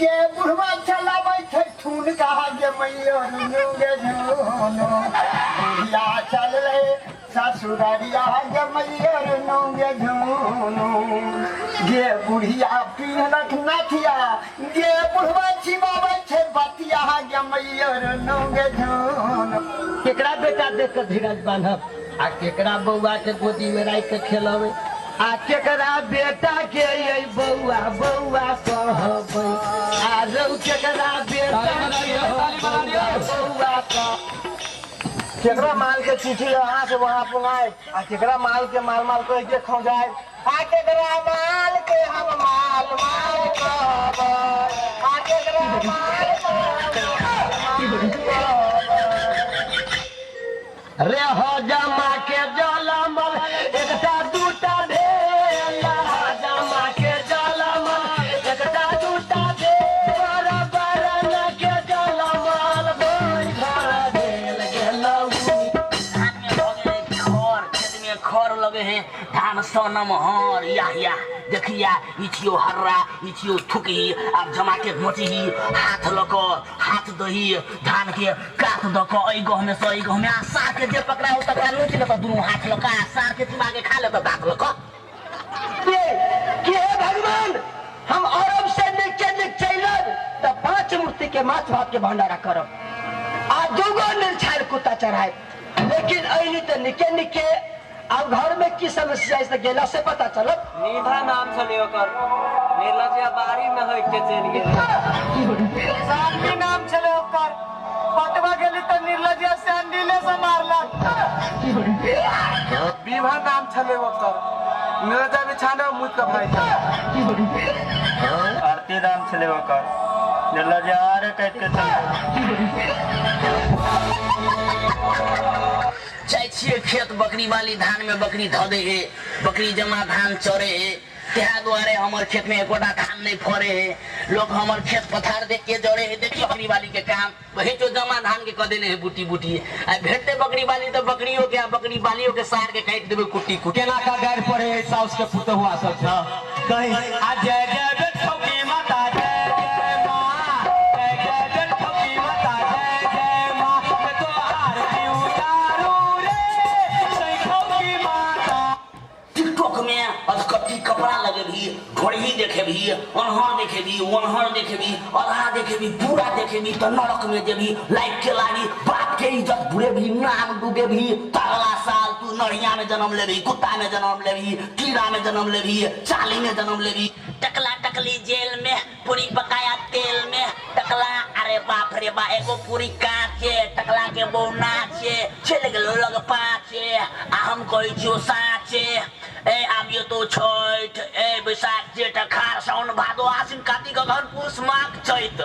गे बुढ़वा चलाबै छै ठून कहा गे मैया नुनु गे झुनु बुढ़िया चलले ससुररिया गे मैया नुनु गे झुनु गे बुढ़िया पीनक नथिया गे बुढ़वा चिबाबै छै बतिया गे मैया नुनु गे झुनु केकरा बेटा देख के धीरज बांधब आ केकरा बउआ के गोदी में राख के खेलबै आ केकरा बेटा के ये बउआ बउआ कहबै आ रौ केकरा बेटा के बउआ केकरा माल के चिट्ठी यहाँ से वहाँ पुंगाए आ केकरा माल के माल माल कह के खो जाए आ केकरा माल के हम माल माल कहबै आ केकरा रे हो जमा के जलमल एकटा दूटा भेला जमा के जलमल एकटा दूटा भेला बरन के जलमल बोल घर देल गेलौ खर लगे हैं धान सनम हर या देखिया इचियो हर्रा इचियो थुकी अब जमा के मोची हाथ लको हाथ दही धान के काट दको ऐ गहमे से ऐ गहमे आ सार के जे पकड़ा हो तकरा नोच ले त दुनु हाथ लका सार के चिबा के खा ले त दांत लको के भगवान हम अरब से नीचे चैलन त 5 मूर्ति के माछ भात के भंडारा करब आ दुगो निर्छाड़ कुत्ता चढ़ाए लेकिन ऐनी त निके निके अब घर में की समस्या है गेला से पता चलत नीधा नाम चले ओकर निर्लजिया बारी में होय के चल गेल सानवी नाम चले ओकर पटवा गेली तो निर्लजिया से अंडीले से मारला विवाह नाम चले ओकर निर्लजिया बिछाने मुझ का भाई आरती नाम चले ओकर निर्लजिया आरे कह के चाहे छिए खेत बकरी वाली धान में बकरी धो दे है बकरी जमा धान चरे है तेहा द्वारे हमारे खेत में एकोटा धान नहीं फरे है लोग हमारे खेत पथार देख के जड़े है देखिए बकरी वाली के काम वही जो जमा धान के कदे है बूटी बूटी भेटते बकरी वाली तो बकरियों के बकरी वालियों के सार के काट देवे कुट्टी कुट्टी केना का गैर पड़े साउस के पुत हुआ सब था कहीं आ जय जय बेठौकी माता जय जय मां जय जय बेठौकी माता जय जय मां मैं तो आरती उतारू रे बेठौकी माता टिकटॉक में अधकट्टी कपड़ा लगे भी घोड़ी देखे भी अनहर देखे भी वनहर देखे भी अल्लाह देखे भी पूरा देखे भी तो नरक में जे भी लाइक के लागी बाप के इज्जत बुरे भी नाम डूबे भी अगला साल तू नढ़िया में जन्म ले भी कुत्ता में जन्म ले भी कीड़ा में जन्म ले भी चाली में जन्म ले भी टकला टकली जेल में पूरी बकाया तेल में टकला अरे बाप रे बा एगो पूरी काचे टकला के बो नाचे चले गेलो लग पाचे आ हम कोई जो साचे ए आबियो तो छठ ए बैसाख जेठ अखाड़ साउन भादो आसिन कार्तिक अगहन पुष माघ चैत